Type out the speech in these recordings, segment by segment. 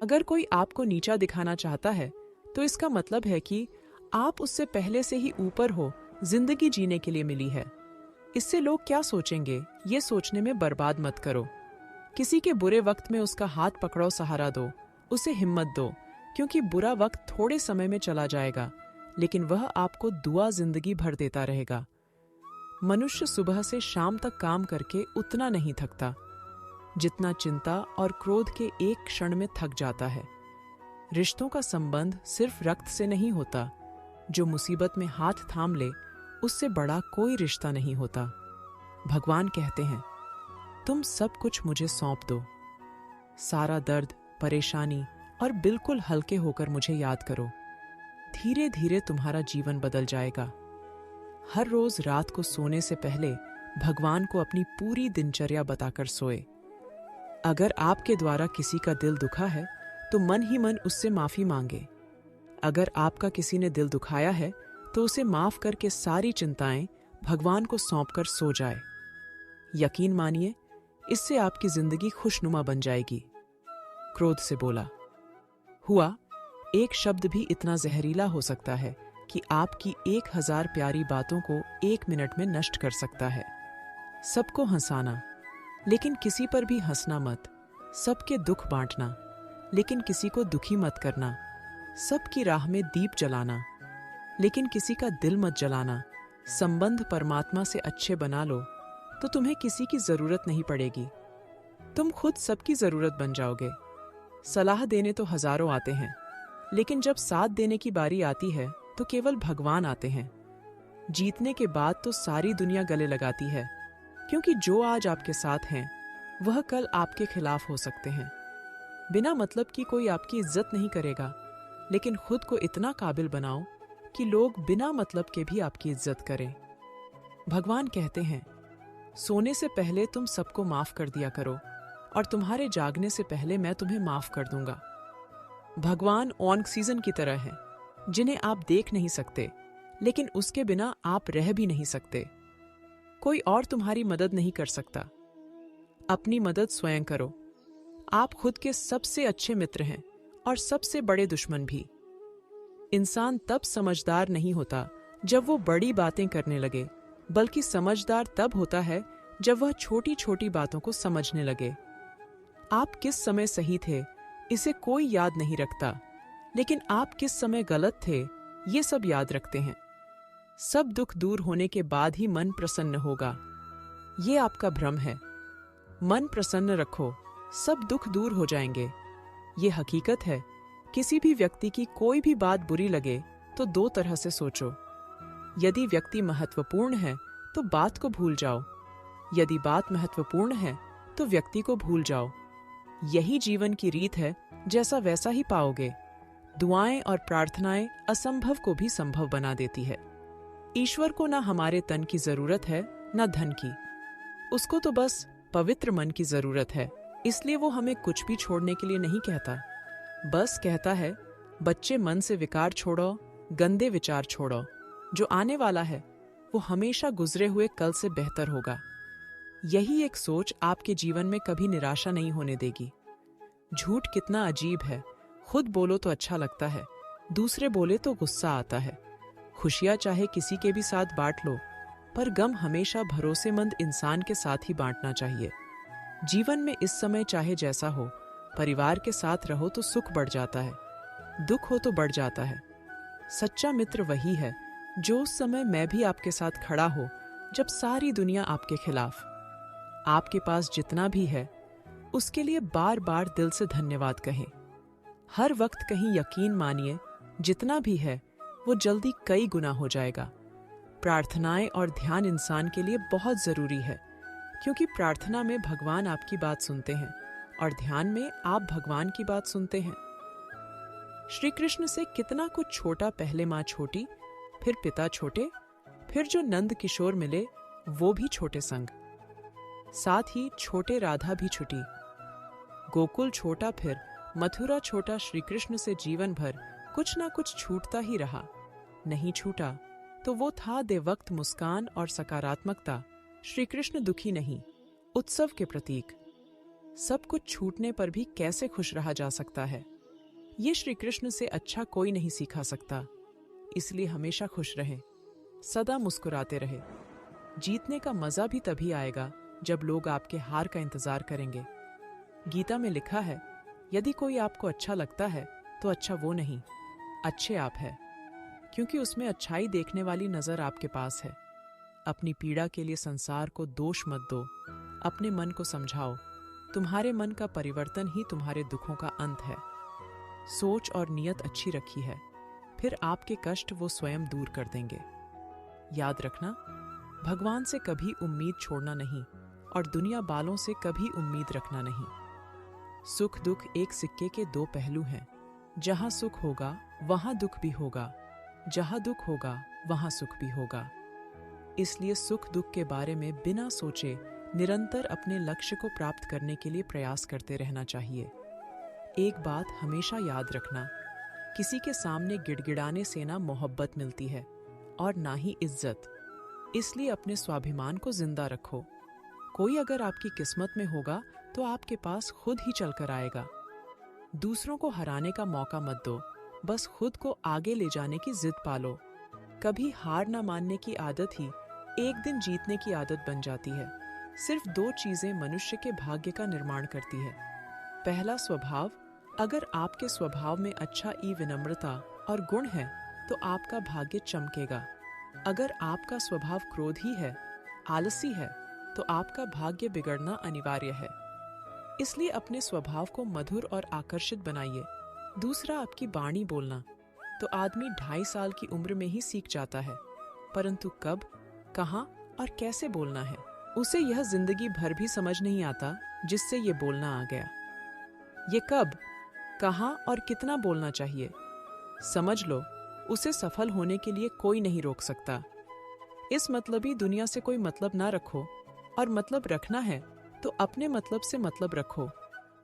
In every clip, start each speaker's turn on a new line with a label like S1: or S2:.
S1: अगर कोई आपको नीचा दिखाना चाहता है तो इसका मतलब है कि आप उससे पहले से ही ऊपर हो, जिंदगी जीने के लिए मिली है। इससे लोग क्या सोचेंगे ये सोचने में बर्बाद मत करो। किसी के बुरे वक्त में उसका हाथ पकड़ो, सहारा दो, उसे हिम्मत दो, क्योंकि बुरा वक्त थोड़े समय में चला जाएगा, लेकिन वह आपको दुआ जिंदगी भर देता रहेगा। मनुष्य सुबह से शाम तक काम करके उतना नहीं थकता जितना चिंता और क्रोध के एक क्षण में थक जाता है। रिश्तों का संबंध सिर्फ रक्त से नहीं होता, जो मुसीबत में हाथ थाम ले उससे बड़ा कोई रिश्ता नहीं होता। भगवान कहते हैं, तुम सब कुछ मुझे सौंप दो, सारा दर्द, परेशानी और बिल्कुल हल्के होकर मुझे याद करो। धीरे धीरे तुम्हारा जीवन बदल जाएगा। हर रोज रात को सोने से पहले भगवान को अपनी पूरी दिनचर्या बताकर सोए। अगर आपके द्वारा किसी का दिल दुखा है तो मन ही मन उससे माफी मांगे। अगर आपका किसी ने दिल दुखाया है तो उसे माफ करके सारी चिंताएं भगवान को सौंपकर सो जाए। यकीन मानिए, इससे आपकी जिंदगी खुशनुमा बन जाएगी। क्रोध से बोला हुआ एक शब्द भी इतना जहरीला हो सकता है कि आपकी 1000 प्यारी बातों को 1 मिनट में नष्ट कर सकता है। सबको हंसाना, लेकिन किसी पर भी हंसना मत। सबके दुख बांटना, लेकिन किसी को दुखी मत करना। सबकी राह में दीप जलाना, लेकिन किसी का दिल मत जलाना। संबंध परमात्मा से अच्छे बना लो तो तुम्हें किसी की जरूरत नहीं पड़ेगी। तुम खुद सबकी जरूरत बन जाओगे। सलाह देने तो हजारों आते हैं, लेकिन जब साथ देने की बारी आती है तो केवल भगवान आते हैं। जीतने के बाद तो सारी दुनिया गले लगाती है, क्योंकि जो आज आपके साथ हैं वह कल आपके खिलाफ हो सकते हैं। बिना मतलब की कोई आपकी इज्जत नहीं करेगा, लेकिन खुद को इतना काबिल बनाओ कि लोग बिना मतलब के भी आपकी इज्जत करें। भगवान कहते हैं, सोने से पहले तुम सबको माफ कर दिया करो और तुम्हारे जागने से पहले मैं तुम्हें माफ कर दूंगा। भगवान ऑक्सीजन की तरह है, जिन्हें आप देख नहीं सकते, लेकिन उसके बिना आप रह भी नहीं सकते। कोई और तुम्हारी मदद नहीं कर सकता। अपनी मदद स्वयं करो। आप खुद के सबसे अच्छे मित्र हैं और सबसे बड़े दुश्मन भी। इंसान तब समझदार नहीं होता जब वो बड़ी बातें करने लगे, बल्कि समझदार तब होता है जब वह छोटी छोटी बातों को समझने लगे। आप किस समय सही थे इसे कोई याद नहीं रखता, लेकिन आप किस समय गलत थे ये सब याद रखते हैं। सब दुख दूर होने के बाद ही मन प्रसन्न होगा। ये आपका भ्रम है। मन प्रसन्न रखो, सब दुख दूर हो जाएंगे। ये हकीकत है। किसी भी व्यक्ति की कोई भी बात बुरी लगे तो 2 तरह से सोचो। यदि व्यक्ति महत्वपूर्ण है तो बात को भूल जाओ, यदि बात महत्वपूर्ण है तो व्यक्ति को भूल जाओ। यही जीवन की रीत है, जैसा वैसा ही पाओगे। दुआएं और प्रार्थनाएं असंभव को भी संभव बना देती है। ईश्वर को ना हमारे तन की जरूरत है ना धन की, उसको तो बस पवित्र मन की जरूरत है। इसलिए वो हमें कुछ भी छोड़ने के लिए नहीं कहता, बस कहता है, बच्चे मन से विकार छोड़ो, गंदे विचार छोड़ो। जो आने वाला है वो हमेशा गुजरे हुए कल से बेहतर होगा। यही एक सोच आपके जीवन में कभी निराशा नहीं होने देगी। झूठ कितना अजीब है, खुद बोलो तो अच्छा लगता है, दूसरे बोले तो गुस्सा आता है। खुशियां चाहे किसी के भी साथ बांट लो, पर गम हमेशा भरोसेमंद इंसान के साथ ही बांटना चाहिए। जीवन में इस समय चाहे जैसा हो, परिवार के साथ रहो तो सुख बढ़ जाता है, दुख हो तो बढ़ जाता है। सच्चा मित्र वही है जो उस समय मैं भी आपके साथ खड़ा हो जब सारी दुनिया आपके खिलाफ। आपके पास जितना भी है उसके लिए बार बार दिल से धन्यवाद कहें। हर वक्त कहीं यकीन मानिए, जितना भी है वो जल्दी कई गुना हो जाएगा। प्रार्थनाएं और ध्यान इंसान के लिए बहुत जरूरी है, क्योंकि प्रार्थना में भगवान आपकी बात सुनते हैं और ध्यान में आप भगवान की बात सुनते हैं। श्री कृष्ण से कितना कुछ छोटा, पहले माँ छोटी, फिर पिता छोटे, फिर जो नंद किशोर मिले वो भी छोटे संग, साथ ही छोटे राधा भी छुटी। गोकुल छोटा, फिर मथुरा छोटा। श्री कृष्ण से जीवन भर कुछ ना कुछ छूटता ही रहा। नहीं छूटा तो वो था देवक्त मुस्कान और सकारात्मकता। श्री कृष्ण दुखी नहीं, उत्सव के प्रतीक। सब कुछ छूटने पर भी कैसे खुश रहा जा सकता है। ये श्री कृष्ण से अच्छा कोई नहीं सिखा सकता। इसलिए हमेशा खुश रहें, सदा मुस्कुराते रहे। जीतने का मजा भी तभी आएगा जब लोग आपके हार का इंतजार करेंगे। गीता में लिखा है, यदि कोई आपको अच्छा लगता है तो अच्छा वो नहीं, अच्छे आप है, क्योंकि उसमें अच्छाई देखने वाली नजर आपके पास है। अपनी पीड़ा के लिए संसार को दोष मत दो, अपने मन को समझाओ। तुम्हारे मन का परिवर्तन ही तुम्हारे दुखों का अंत है। सोच और नियत अच्छी रखी है, फिर आपके कष्ट वो स्वयं दूर कर देंगे। याद रखना, भगवान से कभी उम्मीद छोड़ना नहीं और दुनिया वालों से कभी उम्मीद रखना नहीं। सुख दुख एक सिक्के के दो पहलू हैं। जहां सुख होगा वहां दुख भी होगा, जहां दुख होगा वहां सुख भी होगा। इसलिए सुख दुख के बारे में बिना सोचे निरंतर अपने लक्ष्य को प्राप्त करने के लिए प्रयास करते रहना चाहिए। एक बात हमेशा याद रखना, किसी के सामने गिड़गिड़ाने से ना मोहब्बत मिलती है और ना ही इज्जत। इसलिए अपने स्वाभिमान को जिंदा रखो। कोई अगर आपकी किस्मत में होगा तो आपके पास खुद ही चलकर आएगा। दूसरों को हराने का मौका मत दो, बस खुद को आगे ले जाने की जिद पालो। कभी हार ना मानने की आदत ही एक दिन जीतने की आदत बन जाती है। सिर्फ दो चीजें मनुष्य के भाग्य का निर्माण करती है। पहला, स्वभाव। अगर आपके स्वभाव में अच्छा विनम्रता और गुण है तो आपका भाग्य चमकेगा। अगर आपका स्वभाव क्रोधी है, आलसी है, तो आपका भाग्य बिगड़ना अनिवार्य है। इसलिए अपने स्वभाव को मधुर और आकर्षित बनाइए। दूसरा, आपकी वाणी बोलना। तो आदमी 2.5 साल की उम्र में ही सीख जाता है, परंतु कब, कहाँ और कैसे बोलना है उसे यह जिंदगी भर भी समझ नहीं आता, जिससे ये बोलना आ गया। ये कब, कहाँ और कितना बोलना चाहिए समझ लो, उसे सफल होने के लिए कोई नहीं रोक सकता। इस मतलबी दुनिया से कोई मतलब ना रखो, और मतलब रखना है तो अपने मतलब से मतलब रखो।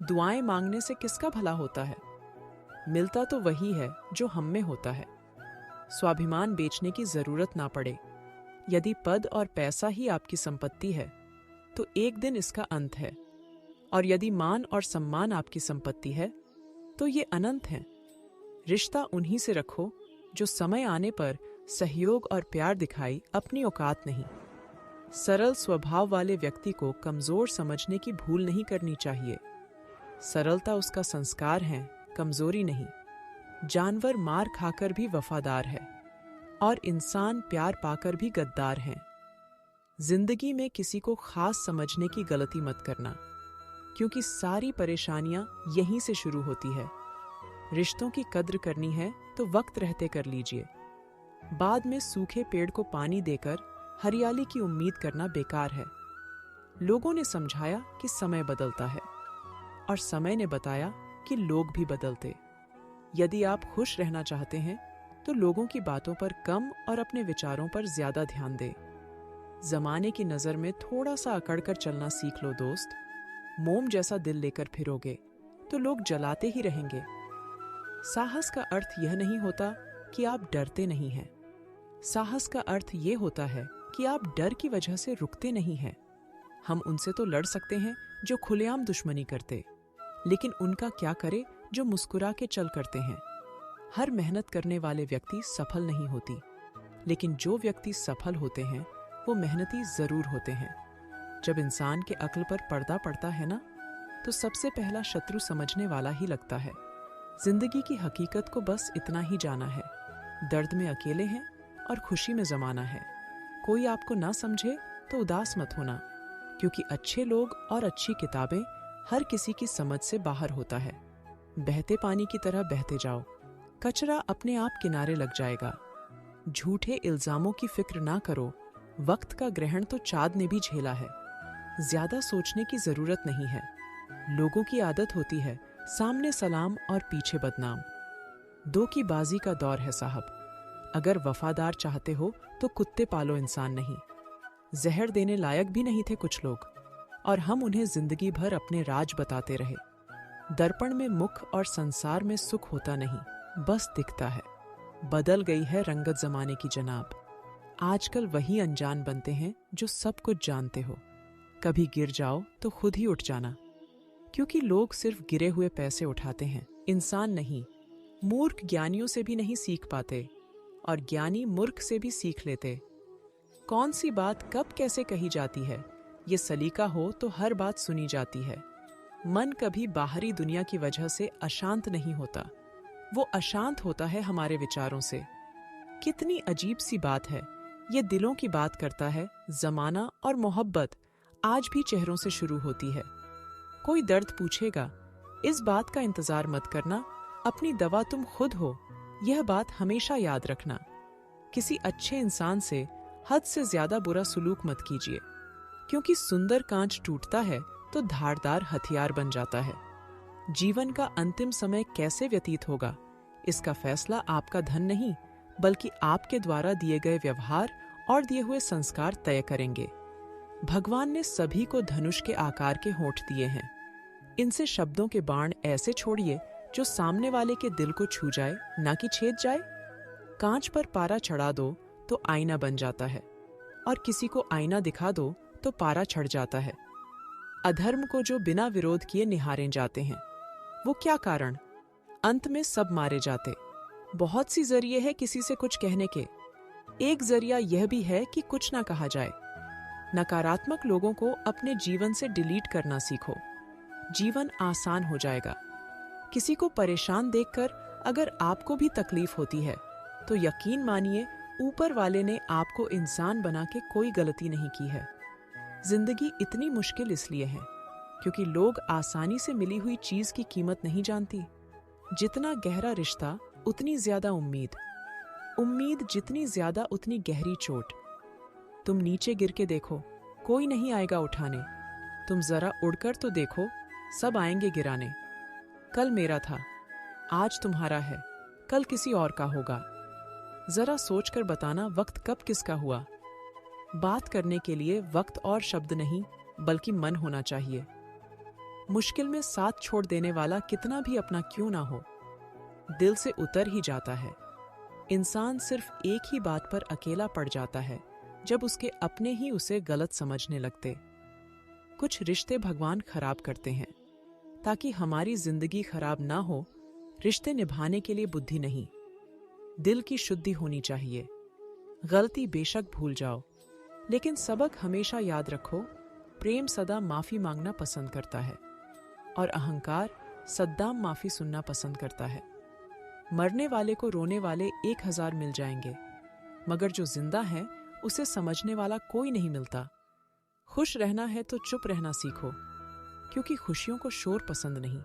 S1: दुआएं मांगने से किसका भला होता है? मिलता तो वही है जो हम में होता है। स्वाभिमान बेचने की जरूरत ना पड़े। यदि पद और पैसा ही आपकी संपत्ति है तो एक दिन इसका अंत है, और यदि मान और सम्मान आपकी संपत्ति है तो ये अनंत है। रिश्ता उन्हीं से रखो जो समय आने पर सहयोग और प्यार दिखाई, अपनी औकात नहीं। सरल स्वभाव वाले व्यक्ति को कमजोर समझने की भूल नहीं करनी चाहिए। सरलता उसका संस्कार है, कमजोरी नहीं। जानवर मार खाकर भी वफादार है और इंसान प्यार पाकर भी गद्दार है। जिंदगी में किसी को खास समझने की गलती मत करना, क्योंकि सारी परेशानियां यहीं से शुरू होती है। रिश्तों की कद्र करनी है तो वक्त रहते कर लीजिए। बाद में सूखे पेड़ को पानी देकर हरियाली की उम्मीद करना बेकार है। लोगों ने समझाया कि समय बदलता है, और समय ने बताया कि लोग भी बदलते। यदि आप खुश रहना चाहते हैं तो लोगों की बातों पर कम और अपने विचारों पर ज्यादा ध्यान दें। जमाने की नजर में थोड़ा सा अकड़ कर चलना सीख लो दोस्त। मोम जैसा दिल लेकर फिरोगे तो लोग जलाते ही रहेंगे। साहस का अर्थ यह नहीं होता कि आप डरते नहीं हैं। साहस का अर्थ यह होता है कि आप डर की वजह से रुकते नहीं हैं। हम उनसे तो लड़ सकते हैं जो खुलेआम दुश्मनी करते, लेकिन उनका क्या करे जो मुस्कुरा के चल करते हैं। हर मेहनत करने वाले व्यक्ति सफल नहीं होती, लेकिन जो व्यक्ति सफल होते हैं वो मेहनती जरूर होते हैं। जब इंसान के अक्ल पर पर्दा पड़ता है ना, तो सबसे पहला शत्रु समझने वाला ही लगता है। जिंदगी की हकीकत को बस इतना ही जाना है, दर्द में अकेले हैं और खुशी में जमाना है। कोई आपको ना समझे तो उदास मत होना, क्योंकि अच्छे लोग और अच्छी किताबें हर किसी की समझ से बाहर होता है। बहते पानी की तरह बहते जाओ, कचरा अपने आप किनारे लग जाएगा। झूठे इल्जामों की फिक्र ना करो, वक्त का ग्रहण तो चाँद ने भी झेला है। ज्यादा सोचने की जरूरत नहीं है। लोगों की आदत होती है सामने सलाम और पीछे बदनाम। दो की बाजी का दौर है साहब। अगर वफादार चाहते हो तो कुत्ते पालो, इंसान नहीं। जहर देने लायक भी नहीं थे कुछ लोग, और हम उन्हें जिंदगी भर अपने राज बताते रहे। दर्पण में मुख और संसार में सुख होता नहीं, बस दिखता है। बदल गई है रंगत जमाने की जनाब। आजकल वही अनजान बनते हैं जो सब कुछ जानते हो। कभी गिर जाओ तो खुद ही उठ जाना, क्योंकि लोग सिर्फ गिरे हुए पैसे उठाते हैं, इंसान नहीं। मूर्ख ज्ञानियों से भी नहीं सीख पाते और ज्ञानी मूर्ख से भी सीख लेते। कौन सी बात कब कैसे कही जाती है, ये सलीका हो तो हर बात सुनी जाती है। मन कभी बाहरी दुनिया की वजह से अशांत नहीं होता, वो अशांत होता है हमारे विचारों से। कितनी अजीब सी बात है, ये दिलों की बात करता है। जमाना और मोहब्बत आज भी चेहरों से शुरू होती है। कोई दर्द पूछेगा, इस बात का इंतजार मत करना, अपनी दवा तुम खुद हो, यह बात हमेशा याद रखना। किसी अच्छे इंसान से हद से ज्यादा बुरा सुलूक मत कीजिए, क्योंकि सुंदर कांच टूटता है तो धारदार हथियार बन जाता है। जीवन का अंतिम समय कैसे व्यतीत होगा, इसका फैसला आपका धन नहीं, बल्कि आपके द्वारा दिए गए व्यवहार और दिए हुए संस्कार तय करेंगे। भगवान ने सभी को धनुष के आकार के होंठ दिए हैं। इनसे शब्दों के बाण ऐसे छोड़िए जो सामने वाले के दिल को छू जाए, ना कि छेद जाए। कांच पर पारा चढ़ा दो तो आईना बन जाता है, और किसी को आईना दिखा दो तो पारा चढ़ जाता है। अधर्म को जो बिना विरोध किए निहारे जाते हैं, वो क्या कारण? अंत में सब मारे जाते। बहुत सी जरिए है किसी से कुछ कहने के। एक जरिया यह भी है कि कुछ ना कहा जाए। नकारात्मक लोगों को अपने जीवन से डिलीट करना सीखो, जीवन आसान हो जाएगा। किसी को परेशान देखकर अगर आपको भी तकलीफ होती है, तो यकीन मानिए ऊपर वाले ने आपको इंसान बना के कोई गलती नहीं की है। जिंदगी इतनी मुश्किल इसलिए है क्योंकि लोग आसानी से मिली हुई चीज की कीमत नहीं जानती। जितना गहरा रिश्ता उतनी ज्यादा उम्मीद, उम्मीद जितनी ज्यादा उतनी गहरी चोट। तुम नीचे गिर के देखो, कोई नहीं आएगा उठाने। तुम जरा उड़कर तो देखो, सब आएंगे गिराने। कल मेरा था, आज तुम्हारा है, कल किसी और का होगा। जरा सोचकर बताना वक्त कब किसका हुआ। बात करने के लिए वक्त और शब्द नहीं, बल्कि मन होना चाहिए। मुश्किल में साथ छोड़ देने वाला कितना भी अपना क्यों ना हो, दिल से उतर ही जाता है। इंसान सिर्फ एक ही बात पर अकेला पड़ जाता है, जब उसके अपने ही उसे गलत समझने लगते। कुछ रिश्ते भगवान खराब करते हैं ताकि हमारी जिंदगी खराब ना हो। रिश्ते निभाने के लिए बुद्धि नहीं, दिल की शुद्धि होनी चाहिए। गलती बेशक भूल जाओ, लेकिन सबक हमेशा याद रखो। प्रेम सदा माफी मांगना पसंद करता है, और अहंकार सद्दाम माफी सुनना पसंद करता है। मरने वाले को रोने वाले 1000 मिल जाएंगे, मगर जो जिंदा है उसे समझने वाला कोई नहीं मिलता। खुश रहना है तो चुप रहना सीखो, क्योंकि खुशियों को शोर पसंद नहीं।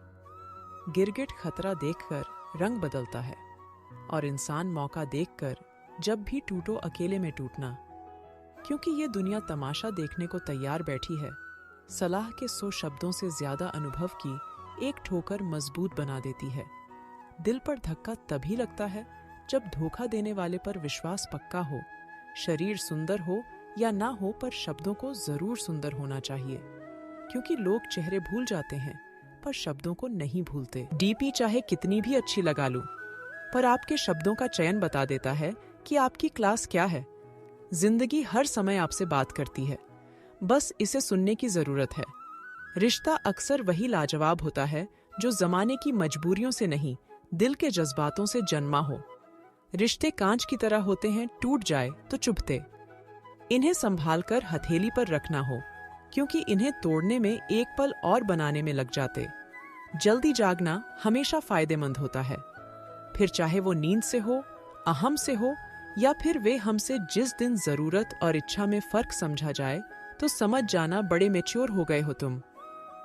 S1: गिरगिट खतरा देखकर रंग बदलता है, और इंसान मौका देखकर जब भी टूटो अकेले में टूटना, क्योंकि ये दुनिया तमाशा देखने को तैयार बैठी है। सलाह के 100 शब्दों से ज्यादा अनुभव की एक ठोकर मजबूत बना देती है। दिल पर धक्का तभी लगता है जब धोखा देने वाले पर विश्वास पक्का हो। शरीर सुंदर हो या ना हो, पर शब्दों को जरूर सुंदर होना चाहिए, क्योंकि लोग चेहरे भूल जाते हैं पर शब्दों को नहीं भूलते। डीपी चाहे कितनी भी अच्छी लगा लूं, पर आपके शब्दों का चयन बता देता है कि आपकी क्लास क्या है। जिंदगी हर समय आपसे बात करती है, बस इसे सुनने की जरूरत है। रिश्ता अक्सर वही लाजवाब होता है जो जमाने की मजबूरियों से नहीं, दिल के जज्बातों से जन्मा हो। रिश्ते कांच की तरह होते हैं, टूट जाए तो चुभते। इन्हें संभालकर हथेली पर रखना हो, क्योंकि इन्हें तोड़ने में एक पल और बनाने में लग जाते। जल्दी जागना हमेशा फायदेमंद होता है, फिर चाहे वो नींद से हो, अहम से हो, या फिर वे हमसे जिस दिन जरूरत और इच्छा में फर्क समझा जाए तो समझ जाना बड़े मैच्योर हो गए हो तुम।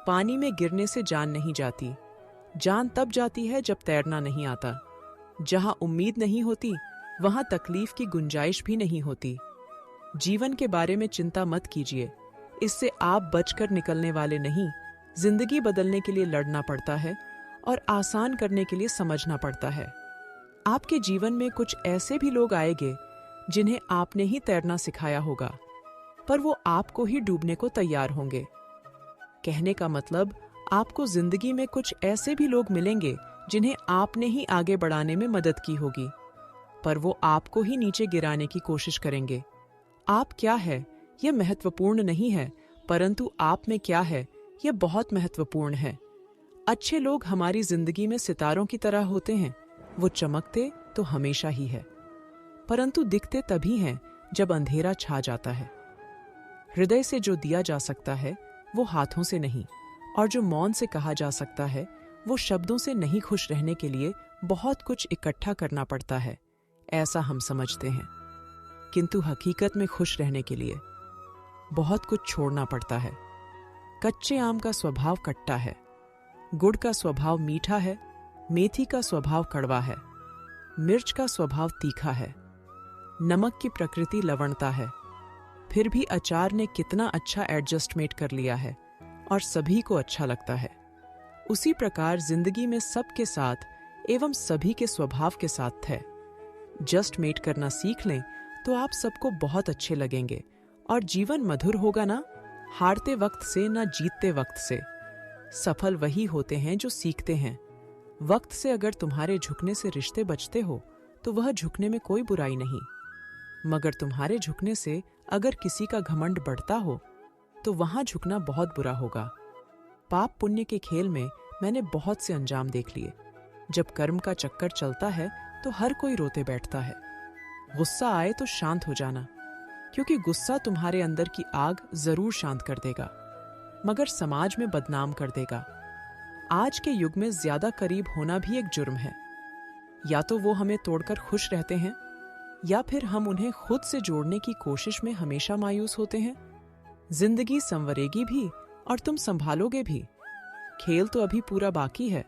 S1: पानी में गिरने से जान नहीं जाती, जान तब जाती है जब तैरना नहीं आता। जहां उम्मीद नहीं होती वहां तकलीफ की गुंजाइश भी नहीं होती। जीवन के बारे में चिंता मत कीजिए, इससे आप बचकर निकलने वाले नहीं। जिंदगी बदलने के लिए लड़ना पड़ता है और आसान करने के लिए समझना पड़ता है। आपके जीवन में कुछ ऐसे भी लोग आएंगे जिन्हें आपने ही तैरना सिखाया होगा, पर वो आपको ही डूबने को तैयार होंगे। कहने का मतलब, आपको जिंदगी में कुछ ऐसे भी लोग मिलेंगे जिन्हें आपने ही आगे बढ़ाने में मदद की होगी, पर वो आपको ही नीचे गिराने की कोशिश करेंगे। आप क्या है यह महत्वपूर्ण नहीं है, परंतु आप में क्या है यह बहुत महत्वपूर्ण है। अच्छे लोग हमारी जिंदगी में सितारों की तरह होते हैं, वो चमकते तो हमेशा ही है, परंतु दिखते तभी हैं जब अंधेरा छा जाता है। हृदय से जो दिया जा सकता है वो हाथों से नहीं, और जो मौन से कहा जा सकता है वो शब्दों से नहीं। खुश रहने के लिए बहुत कुछ इकट्ठा करना पड़ता है, ऐसा हम समझते हैं, किंतु हकीकत में खुश रहने के लिए बहुत कुछ छोड़ना पड़ता है। कच्चे आम का स्वभाव खट्टा है, गुड़ का स्वभाव मीठा है, मेथी का स्वभाव कड़वा है, मिर्च का स्वभाव तीखा है, नमक की प्रकृति लवणता है। फिर भी अचार ने कितना अच्छा एडजस्टमेंट कर लिया है और सभी को अच्छा लगता है। उसी प्रकार जिंदगी में सबके साथ एवं सभी के स्वभाव के साथ है। जस्ट मेट करना सीख लें तो आप सबको बहुत अच्छे लगेंगे और जीवन मधुर होगा ना, हारते वक्त से ना जीतते वक्त से। सफल वही होते हैं जो सीखते हैं। वक्त से अगर तुम्हारे झुकने से रिश्ते बचते हो तो वह झुकने में कोई बुराई नहीं, मगर तुम्हारे झुकने से अगर किसी का घमंड बढ़ता हो तो वहां झुकना बहुत बुरा होगा। पाप पुण्य के खेल में मैंने बहुत से अंजाम देख लिए। जब कर्म का चक्कर चलता है तो हर कोई रोते बैठता है। गुस्सा आए तो शांत हो जाना, क्योंकि गुस्सा तुम्हारे अंदर की आग जरूर शांत कर देगा, मगर समाज में बदनाम कर देगा। आज के युग में ज्यादा करीब होना भी एक जुर्म है। या तो वो हमें तोड़कर खुश रहते हैं, या फिर हम उन्हें खुद से जोड़ने की कोशिश में हमेशा मायूस होते हैं। जिंदगी संवरेगी भी और तुम संभालोगे भी। खेल तो अभी पूरा बाकी है।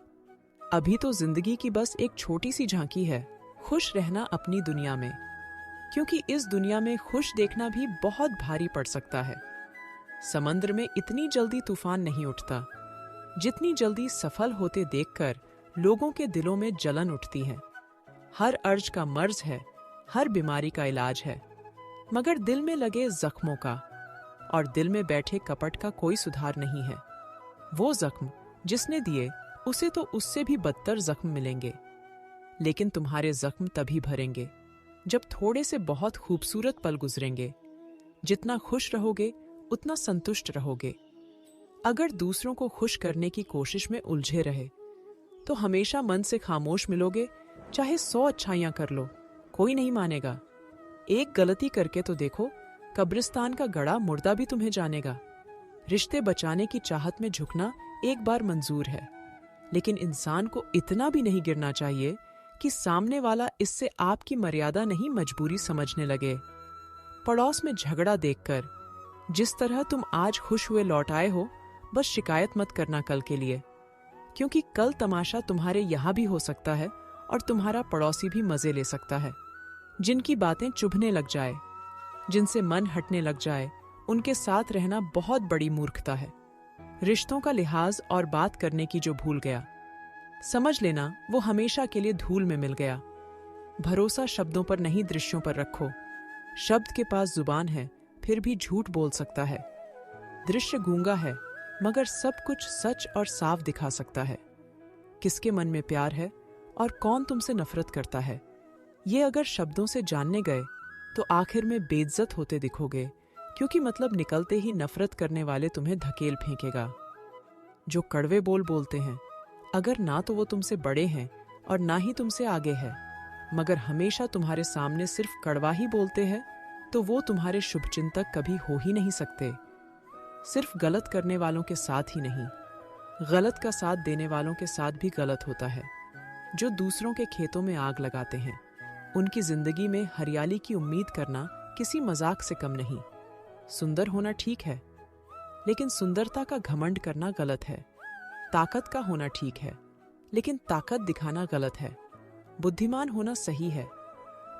S1: अभी तो जिंदगी की बस एक छोटी सी झांकी है, खुश रहना अपनी दुनिया में, क्योंकि इस दुनिया में खुश देखना भी बहुत भारी पड़ सकता है। समंदर में इतनी जल्दी तूफान नहीं उठता जितनी जल्दी सफल होते देखकर लोगों के दिलों में जलन उठती है। हर अर्ज का मर्ज है, हर बीमारी का इलाज है, मगर दिल में लगे जख्मों का और दिल में बैठे कपट का कोई सुधार नहीं है। वो जख्म जिसने दिए उसे तो उससे भी बदतर जख्म मिलेंगे, लेकिन तुम्हारे जख्म तभी भरेंगे जब थोड़े से बहुत खूबसूरत पल गुजरेंगे। जितना खुश रहोगे उतना संतुष्ट रहोगे। अगर दूसरों को खुश करने की कोशिश में उलझे रहे तो हमेशा मन से खामोश मिलोगे। चाहे 100 अच्छाइयां कर लो, कोई नहीं मानेगा। एक गलती करके तो देखो, कब्रिस्तान का गड़ा मुर्दा भी तुम्हें जानेगा। रिश्ते बचाने की चाहत में झुकना एक बार मंजूर है, लेकिन इंसान को इतना भी नहीं गिरना चाहिए कि सामने वाला इससे आपकी मर्यादा नहीं मजबूरी समझने लगे। पड़ोस में झगड़ा देखकर जिस तरह तुम आज खुश हुए लौट आए हो, बस शिकायत मत करना कल के लिए, क्योंकि कल तमाशा तुम्हारे यहाँ भी हो सकता है और तुम्हारा पड़ोसी भी मजे ले सकता है। जिनकी बातें चुभने लग जाए, जिनसे मन हटने लग जाए, उनके साथ रहना बहुत बड़ी मूर्खता है। रिश्तों का लिहाज और बात करने की जो भूल गया, समझ लेना वो हमेशा के लिए धूल में मिल गया। भरोसा शब्दों पर नहीं, दृश्यों पर रखो। शब्द के पास जुबान है, फिर भी झूठ बोल सकता है। दृश्य गूंगा है, मगर सब कुछ सच और साफ दिखा सकता है। किसके मन में प्यार है और कौन तुमसे नफरत करता है, ये अगर शब्दों से जानने गए तो आखिर में बेइज्जत होते दिखोगे, क्योंकि मतलब निकलते ही नफरत करने वाले तुम्हें धकेल फेंकेगा। जो कड़वे बोल बोलते हैं, अगर ना तो वो तुमसे बड़े हैं और ना ही तुमसे आगे है, मगर हमेशा तुम्हारे सामने सिर्फ कड़वा ही बोलते हैं, तो वो तुम्हारे शुभचिंतक कभी हो ही नहीं सकते। सिर्फ गलत करने वालों के साथ ही नहीं, गलत का साथ देने वालों के साथ भी गलत होता है। जो दूसरों के खेतों में आग लगाते हैं, उनकी जिंदगी में हरियाली की उम्मीद करना किसी मजाक से कम नहीं। सुंदर होना ठीक है, लेकिन सुंदरता का घमंड करना गलत है। ताकत का होना ठीक है, लेकिन ताकत दिखाना गलत है। बुद्धिमान होना सही है,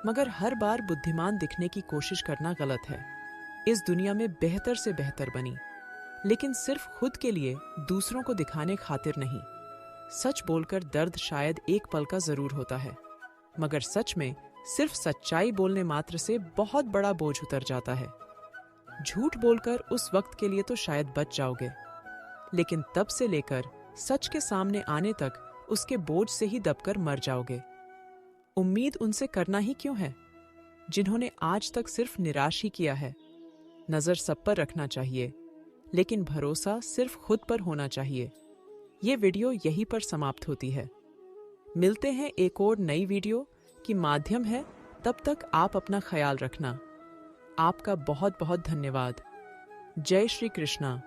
S1: मगर हर बार बुद्धिमान दिखने की कोशिश करना गलत है। इस दुनिया में बेहतर से बेहतर बनी, लेकिन सिर्फ खुद के लिए, दूसरों को दिखाने खातिर नहीं। सच बोलकर दर्द शायद एक पल का जरूर होता है, मगर सच में सिर्फ सच्चाई बोलने मात्र से बहुत बड़ा बोझ उतर जाता है। झूठ बोलकर उस वक्त के लिए तो शायद बच जाओगे, लेकिन तब से लेकर सच के सामने आने तक उसके बोझ से ही दबकर मर जाओगे। उम्मीद उनसे करना ही क्यों है जिन्होंने आज तक सिर्फ निराश ही किया है। नजर सब पर रखना चाहिए, लेकिन भरोसा सिर्फ खुद पर होना चाहिए। ये वीडियो यहीं पर समाप्त होती है। मिलते हैं एक और नई वीडियो की माध्यम है। तब तक आप अपना ख्याल रखना। आपका बहुत बहुत धन्यवाद। जय श्री कृष्णा।